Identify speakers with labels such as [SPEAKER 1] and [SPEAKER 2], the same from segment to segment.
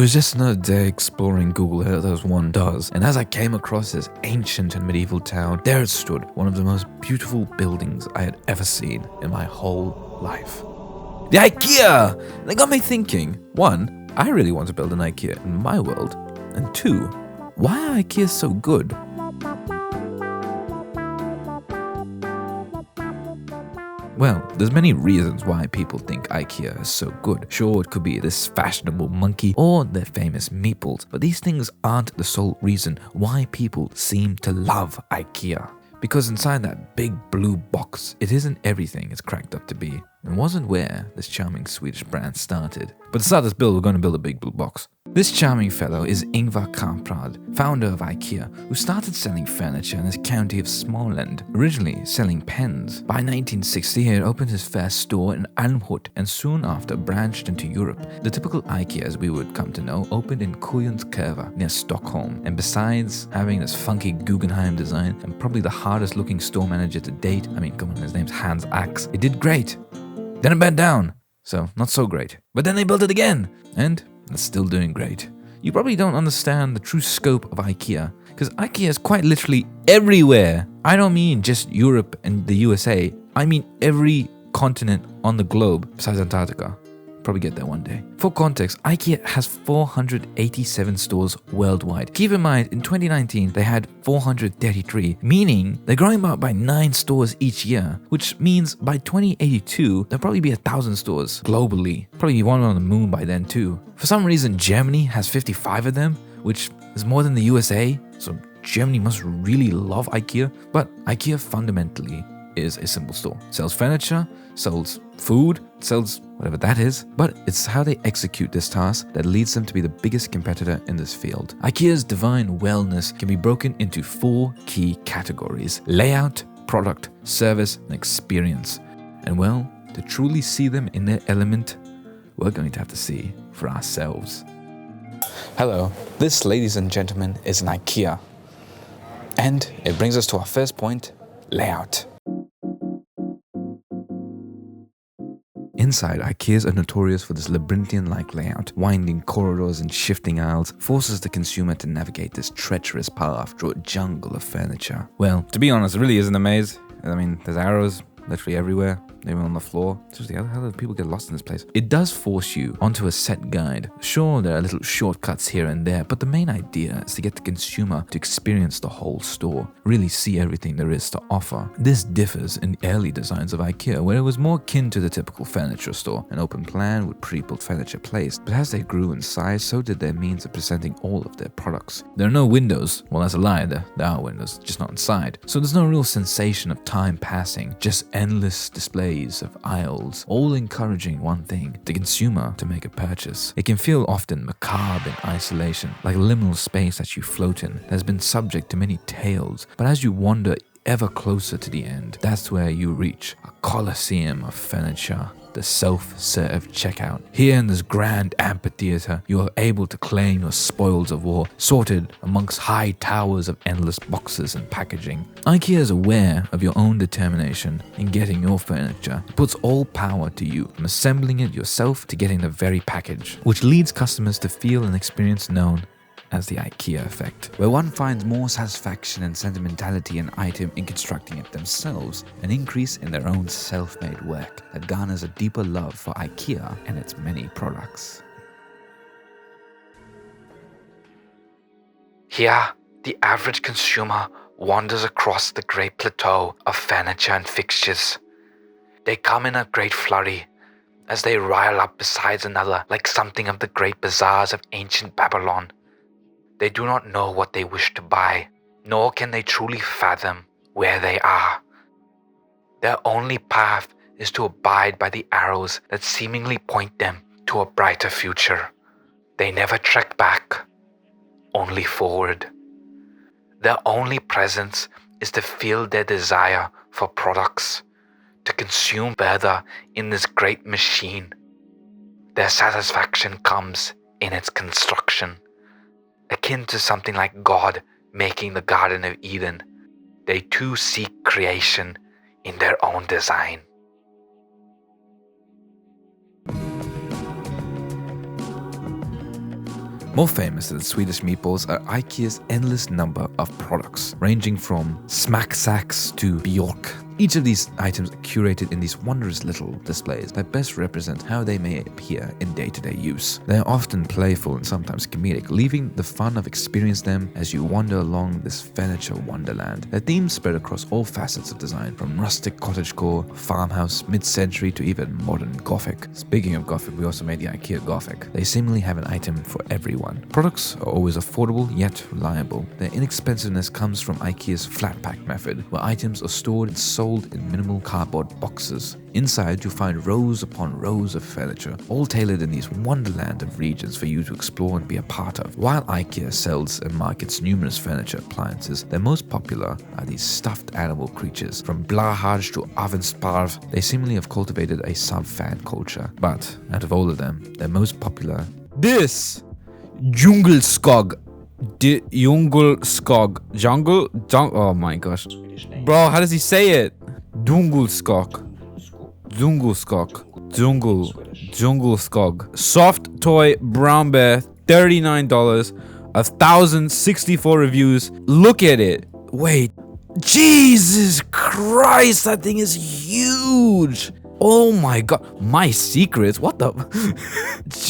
[SPEAKER 1] was just another day exploring Google Earth as one does, and as I came across this ancient and medieval town, there it stood, one of the most beautiful buildings I had ever seen in my whole life. The IKEA! And it got me thinking, one, I really want to build an IKEA in my world, and two, why are IKEA so good? Well, there's many reasons why people think IKEA is so good. Sure, it could be this fashionable monkey or their famous meatballs, but these things aren't the sole reason why people seem to love IKEA. Because inside that big blue box, it isn't everything it's cracked up to be. It wasn't where this charming Swedish brand started. But to start this build, we're going to build a big blue box. This charming fellow is Ingvar Kamprad, founder of IKEA, who started selling furniture in the county of Småland, originally selling pens. By 1960, he had opened his first store in Älmhult and soon after branched into Europe. The typical IKEA, as we would come to know, opened in Kujonskurva near Stockholm. And besides having this funky Guggenheim design and probably the hardest looking store manager to date, I mean, come on, his name's Hans Ax, it did great. Then it bent down, so not so great. But then they built it again, and it's still doing great. You probably don't understand the true scope of IKEA, because IKEA is quite literally everywhere. I don't mean just Europe and the USA. I mean every continent on the globe besides Antarctica. Probably get there one day. For context, IKEA has 487 stores worldwide. Keep in mind, in 2019, they had 433, meaning they're growing by 9 stores each year, which means by 2082, there'll probably be 1,000 stores globally. Probably one on the moon by then too. For some reason, Germany has 55 of them, which is more than the USA, so Germany must really love IKEA. But IKEA fundamentally is a simple store. It sells furniture, sells food, sells whatever that is, but it's how they execute this task that leads them to be the biggest competitor in this field. IKEA's divine wellness can be broken into 4 key categories: layout, product, service, and experience. And well, to truly see them in their element, we're going to have to see for ourselves. Hello, this, ladies and gentlemen, is an IKEA. And it brings us to our first point, layout. Inside, IKEAs are notorious for this labyrinthian-like layout. Winding corridors and shifting aisles forces the consumer to navigate this treacherous path through a jungle of furniture. Well, to be honest, it really isn't a maze. I mean, there's arrows literally everywhere, even on the floor. Seriously, how do people get lost in this place? It does force you onto a set guide. Sure, there are little shortcuts here and there, but the main idea is to get the consumer to experience the whole store, really see everything there is to offer. This differs in the early designs of IKEA, where it was more akin to the typical furniture store, an open plan with pre-built furniture placed. But as they grew in size, so did their means of presenting all of their products. There are no windows. Well, that's a lie. There are windows, just not inside. So there's no real sensation of time passing, just endless displays of aisles, all encouraging one thing, the consumer to make a purchase. It can feel often macabre in isolation, like a liminal space that you float in that has been subject to many tales, but as you wander ever closer to the end, that's where you reach a colosseum of furniture, the self-serve checkout. Here in this grand amphitheater, you are able to claim your spoils of war, sorted amongst high towers of endless boxes and packaging. IKEA is aware of your own determination in getting your furniture. It puts all power to you, from assembling it yourself to getting the very package, which leads customers to feel an experience known as the IKEA effect, where one finds more satisfaction and sentimentality in item in constructing it themselves, an increase in their own self-made work that garners a deeper love for IKEA and its many products.
[SPEAKER 2] Here, the average consumer wanders across the great plateau of furniture and fixtures. They come in a great flurry as they rile up beside another like something of the great bazaars of ancient Babylon. They do not know what they wish to buy, nor can they truly fathom where they are. Their only path is to abide by the arrows that seemingly point them to a brighter future. They never trek back, only forward. Their only presence is to feel their desire for products, to consume further in this great machine. Their satisfaction comes in its construction. Akin to something like God making the Garden of Eden, they too seek creation in their own design.
[SPEAKER 1] More famous than Swedish meatballs are IKEA's endless number of products, ranging from smacksacks to Bjork. Each of these items are curated in these wondrous little displays that best represent how they may appear in day-to-day use. They are often playful and sometimes comedic, leaving the fun of experiencing them as you wander along this furniture wonderland. Their themes spread across all facets of design, from rustic cottagecore, farmhouse, mid-century to even modern Gothic. Speaking of Gothic, we also made the IKEA Gothic. They seemingly have an item for everyone. Products are always affordable yet reliable. Their inexpensiveness comes from IKEA's flat pack method, where items are stored and sold in minimal cardboard boxes. Inside, you'll find rows upon rows of furniture, all tailored in these wonderland of regions for you to explore and be a part of. While IKEA sells and markets numerous furniture appliances, their most popular are these stuffed animal creatures. From Blahaj to Avensparv, they seemingly have cultivated a sub-fan culture. But out of all of them, their most popular... This! Jungelskog. Jungle? Oh my gosh. Bro, how does he say it? Dungulskog. Soft toy brown bear, $39, 1,064 reviews. Look at it. Wait. Jesus Christ, that thing is huge. Oh my god. My secrets? What the?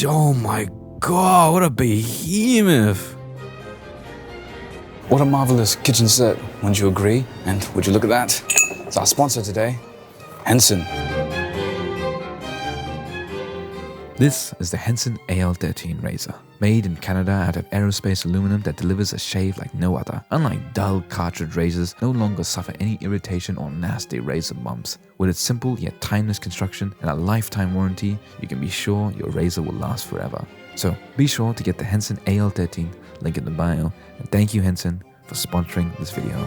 [SPEAKER 1] Oh my god, what a behemoth.
[SPEAKER 3] What a marvelous kitchen set, wouldn't you agree? And would you look at that? It's our sponsor today, Henson.
[SPEAKER 1] This is the HENSON AL13 razor, made in Canada out of aerospace aluminum that delivers a shave like no other. Unlike dull cartridge razors, no longer suffer any irritation or nasty razor bumps. With its simple yet timeless construction and a lifetime warranty, you can be sure your razor will last forever. So be sure to get the HENSON AL13, link in the bio, and thank you HENSON for sponsoring this video.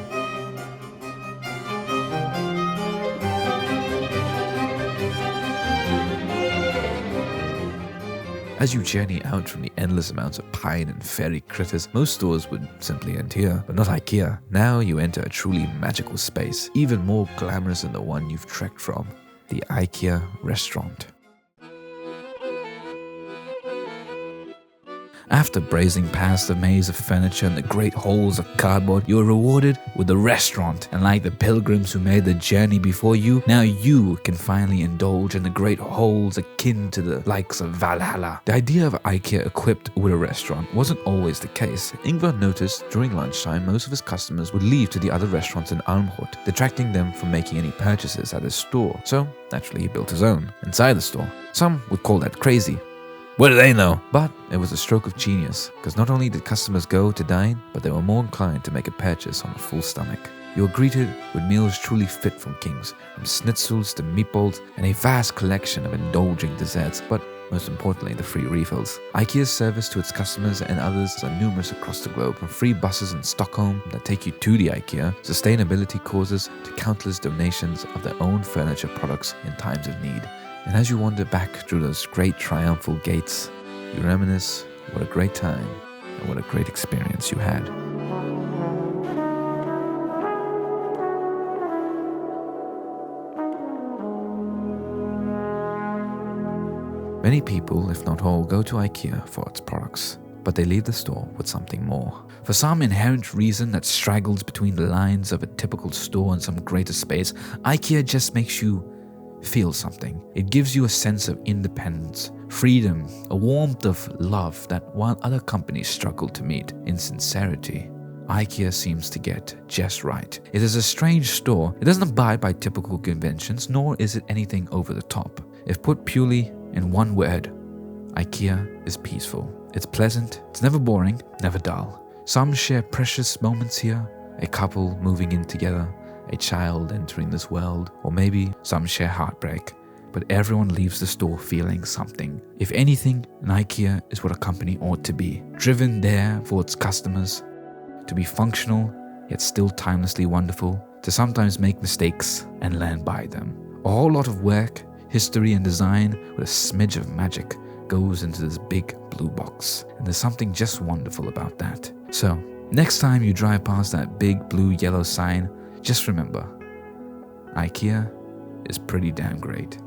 [SPEAKER 1] As you journey out from the endless amounts of pine and fairy critters, most stores would simply end here, but not IKEA. Now you enter a truly magical space, even more glamorous than the one you've trekked from, the IKEA restaurant. After brazing past the maze of furniture and the great halls of cardboard, you are rewarded with the restaurant. And like the pilgrims who made the journey before you, now you can finally indulge in the great halls akin to the likes of Valhalla. The idea of IKEA equipped with a restaurant wasn't always the case. Ingvar noticed during lunchtime most of his customers would leave to the other restaurants in Almhult, detracting them from making any purchases at his store. So naturally he built his own inside the store. Some would call that crazy. What do they know? But it was a stroke of genius, because not only did customers go to dine, but they were more inclined to make a purchase on a full stomach. You are greeted with meals truly fit from kings, from schnitzels to meatballs, and a vast collection of indulging desserts, but most importantly, the free refills. IKEA's service to its customers and others are numerous across the globe, from free buses in Stockholm that take you to the IKEA, sustainability causes, to countless donations of their own furniture products in times of need. And as you wander back through those great triumphal gates, you reminisce what a great time and what a great experience you had. Many people, if not all, go to IKEA for its products, but they leave the store with something more. For some inherent reason that straggles between the lines of a typical store and some greater space, IKEA just makes you feel something. It gives you a sense of independence, freedom, a warmth of love that while other companies struggle to meet in sincerity, IKEA seems to get just right. It is a strange store. It doesn't abide by typical conventions, nor is it anything over the top. If put purely in one word, IKEA is peaceful. It's pleasant, it's never boring, never dull. Some share precious moments here, a couple moving in together, a child entering this world, or maybe some share heartbreak, but everyone leaves the store feeling something. If anything, an IKEA is what a company ought to be, driven there for its customers, to be functional, yet still timelessly wonderful, to sometimes make mistakes and learn by them. A whole lot of work, history and design with a smidge of magic goes into this big blue box, and there's something just wonderful about that. So, next time you drive past that big blue-yellow sign, just remember, IKEA is pretty damn great.